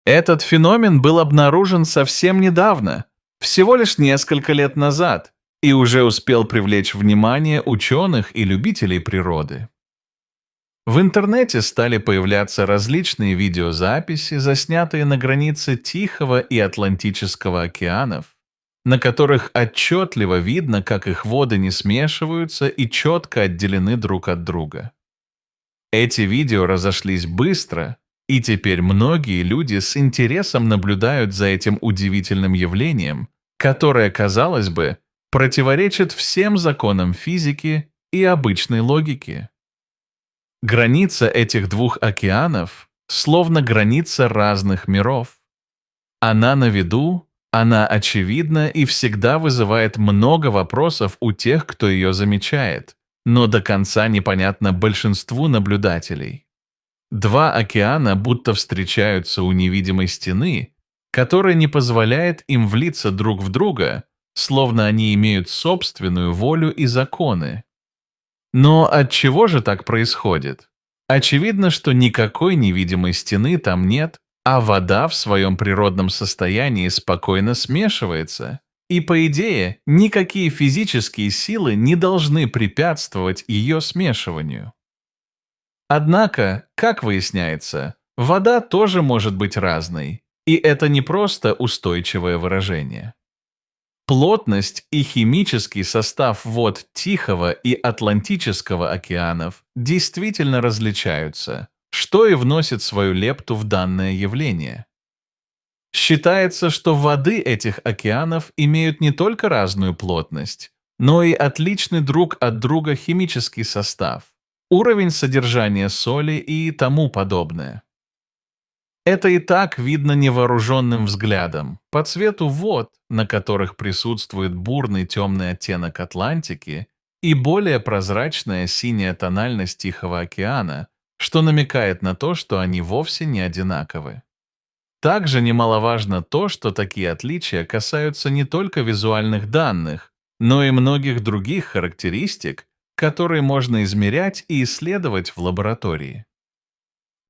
Этот феномен был обнаружен совсем недавно, всего лишь несколько лет назад, и уже успел привлечь внимание ученых и любителей природы. В интернете стали появляться различные видеозаписи, заснятые на границе Тихого и Атлантического океанов, на которых отчетливо видно, как их воды не смешиваются и четко отделены друг от друга. Эти видео разошлись быстро, и теперь многие люди с интересом наблюдают за этим удивительным явлением, которое, казалось бы, противоречит всем законам физики и обычной логики. Граница этих двух океанов словно граница разных миров. Она на виду, она очевидна и всегда вызывает много вопросов у тех, кто ее замечает, но до конца непонятно большинству наблюдателей. Два океана будто встречаются у невидимой стены, которая не позволяет им влиться друг в друга, словно они имеют собственную волю и законы. Но от чего же так происходит? Очевидно, что никакой невидимой стены там нет, а вода в своем природном состоянии спокойно смешивается. И по идее, никакие физические силы не должны препятствовать ее смешиванию. Однако, как выясняется, вода тоже может быть разной, и это не просто устойчивое выражение. Плотность и химический состав вод Тихого и Атлантического океанов действительно различаются, что и вносит свою лепту в данное явление. Считается, что воды этих океанов имеют не только разную плотность, но и отличный друг от друга химический состав, уровень содержания соли и тому подобное. Это и так видно невооруженным взглядом. По цвету вод, на которых присутствует бурный темный оттенок Атлантики и более прозрачная синяя тональность Тихого океана, что намекает на то, что они вовсе не одинаковы. Также немаловажно то, что такие отличия касаются не только визуальных данных, но и многих других характеристик, которые можно измерять и исследовать в лаборатории.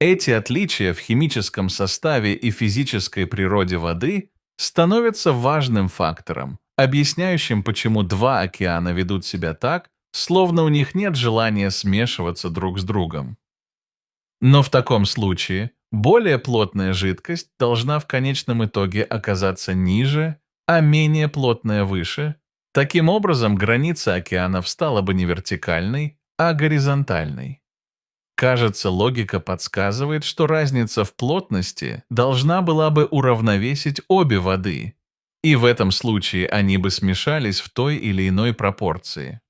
Эти отличия в химическом составе и физической природе воды становятся важным фактором, объясняющим, почему два океана ведут себя так, словно у них нет желания смешиваться друг с другом. Но в таком случае более плотная жидкость должна в конечном итоге оказаться ниже, а менее плотная выше. Таким образом, граница океанов стала бы не вертикальной, а горизонтальной. Кажется, логика подсказывает, что разница в плотности должна была бы уравновесить обе воды, и в этом случае они бы смешались в той или иной пропорции.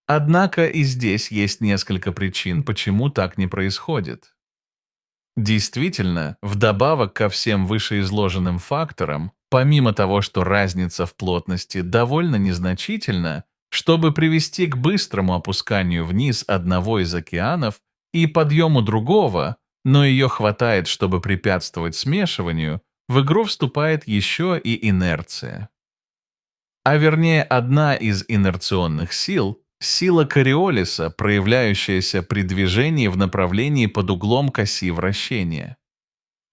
Однако и здесь есть несколько причин, почему так не происходит. Действительно, вдобавок ко всем вышеизложенным факторам, помимо того, что разница в плотности довольно незначительна, чтобы привести к быстрому опусканию вниз одного из океанов и подъему другого, но ее хватает, чтобы препятствовать смешиванию, в игру вступает еще и инерция. А вернее, одна из инерционных сил – сила Кориолиса, проявляющаяся при движении в направлении под углом к оси вращения.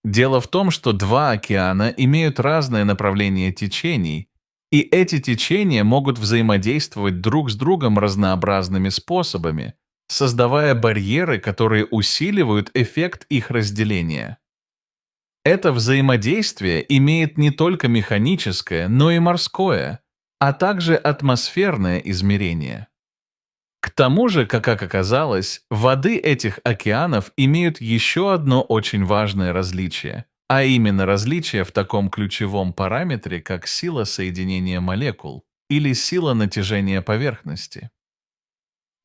Дело в том, что два океана имеют разное направление течений, и эти течения могут взаимодействовать друг с другом разнообразными способами, создавая барьеры, которые усиливают эффект их разделения. Это взаимодействие имеет не только механическое, но и морское, а также атмосферное измерение. К тому же, как оказалось, воды этих океанов имеют еще одно очень важное различие, а именно различие в таком ключевом параметре, как сила соединения молекул или сила натяжения поверхности.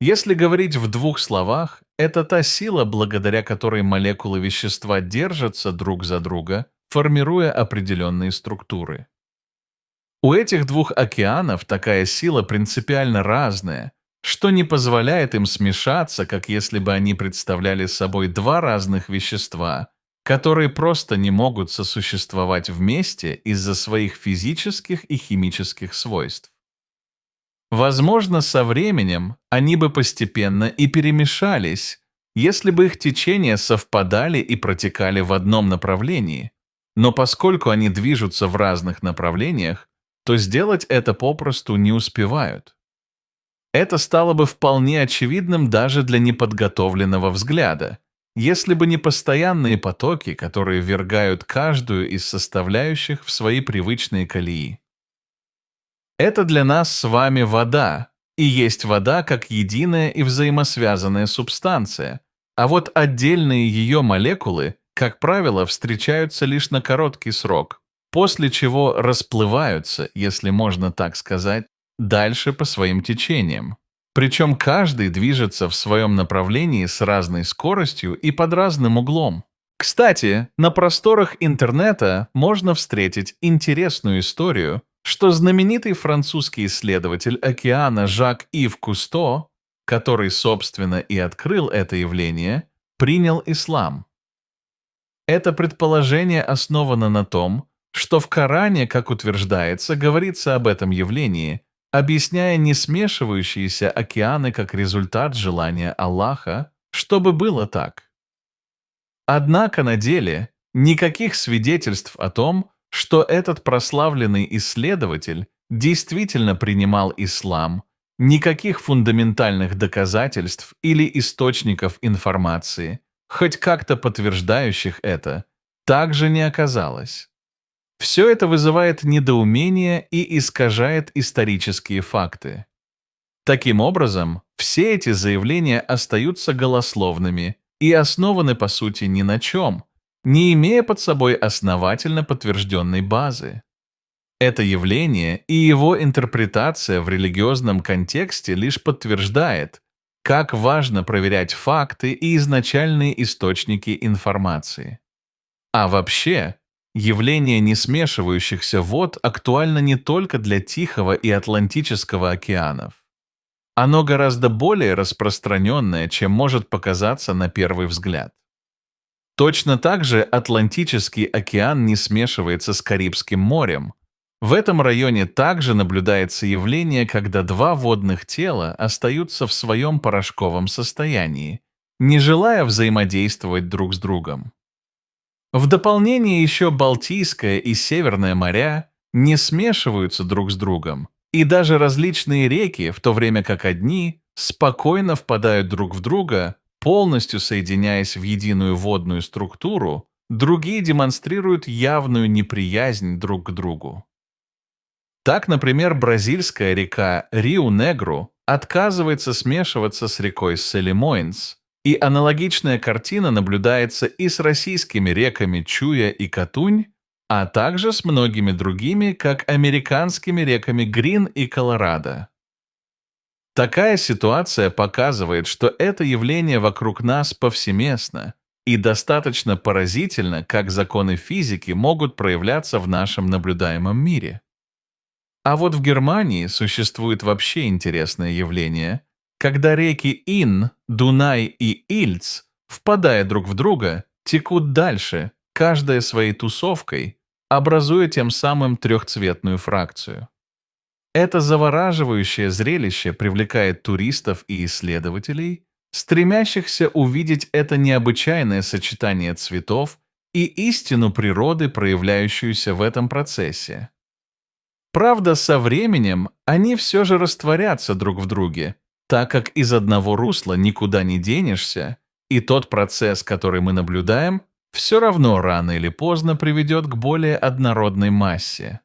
Если говорить в двух словах, это та сила, благодаря которой молекулы вещества держатся друг за друга, формируя определенные структуры. У этих двух океанов такая сила принципиально разная, что не позволяет им смешаться, как если бы они представляли собой два разных вещества, которые просто не могут сосуществовать вместе из-за своих физических и химических свойств. Возможно, со временем они бы постепенно и перемешались, если бы их течения совпадали и протекали в одном направлении, Но поскольку они движутся в разных направлениях, то сделать это попросту не успевают. Это стало бы вполне очевидным даже для неподготовленного взгляда, если бы не постоянные потоки, которые ввергают каждую из составляющих в свои привычные колеи. Это для нас с вами вода, и есть вода как единая и взаимосвязанная субстанция, а вот отдельные ее молекулы, как правило, встречаются лишь на короткий срок, после чего расплываются, если можно так сказать, дальше по своим течениям. Причем каждый движется в своем направлении с разной скоростью и под разным углом. Кстати, на просторах интернета можно встретить интересную историю, что знаменитый французский исследователь океана Жак-Ив Кусто, который, собственно, и открыл это явление, принял ислам. Это предположение основано на том, что в Коране, как утверждается, говорится об этом явлении, объясняя несмешивающиеся океаны как результат желания Аллаха, чтобы было так. Однако на деле никаких свидетельств о том, что этот прославленный исследователь действительно принимал ислам, никаких фундаментальных доказательств или источников информации, хоть как-то подтверждающих это, также не оказалось. Все это вызывает недоумение и искажает исторические факты. Таким образом, все эти заявления остаются голословными и основаны по сути ни на чем, не имея под собой основательно подтвержденной базы. Это явление и его интерпретация в религиозном контексте лишь подтверждает, как важно проверять факты и изначальные источники информации. А вообще, явление несмешивающихся вод актуально не только для Тихого и Атлантического океанов. Оно гораздо более распространенное, чем может показаться на первый взгляд. Точно так же Атлантический океан не смешивается с Карибским морем. В этом районе также наблюдается явление, когда два водных тела остаются в своем порошковом состоянии, не желая взаимодействовать друг с другом. В дополнение еще Балтийское и Северное моря не смешиваются друг с другом, и даже различные реки, в то время как одни спокойно впадают друг в друга, полностью соединяясь в единую водную структуру, другие демонстрируют явную неприязнь друг к другу. Так, например, бразильская река Риу-Негру отказывается смешиваться с рекой Солимоинс, и аналогичная картина наблюдается и с российскими реками Чуя и Катунь, а также с многими другими, как американскими реками Грин и Колорадо. Такая ситуация показывает, что это явление вокруг нас повсеместно и достаточно поразительно, как законы физики могут проявляться в нашем наблюдаемом мире. А вот в Германии существует вообще интересное явление, когда реки Inn, Дунай и Ильц, впадая друг в друга, текут дальше, каждая своей тусовкой, образуя тем самым трехцветную фракцию. Это завораживающее зрелище привлекает туристов и исследователей, стремящихся увидеть это необычайное сочетание цветов и истину природы, проявляющуюся в этом процессе. Правда, со временем они все же растворятся друг в друге, так как из одного русла никуда не денешься, и тот процесс, который мы наблюдаем, все равно рано или поздно приведет к более однородной массе.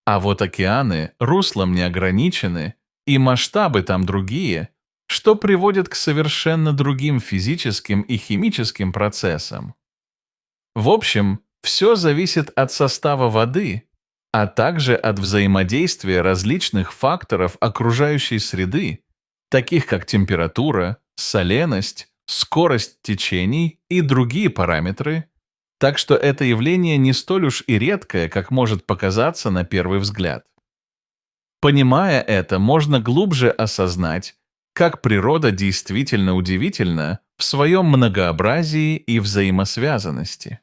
А вот океаны руслом не ограничены, и масштабы там другие, что приводит к совершенно другим физическим и химическим процессам. В общем, все зависит от состава воды, а также от взаимодействия различных факторов окружающей среды, таких как температура, соленость, скорость течений и другие параметры, так что это явление не столь уж и редкое, как может показаться на первый взгляд. Понимая это, можно глубже осознать, как природа действительно удивительна в своем многообразии и взаимосвязанности.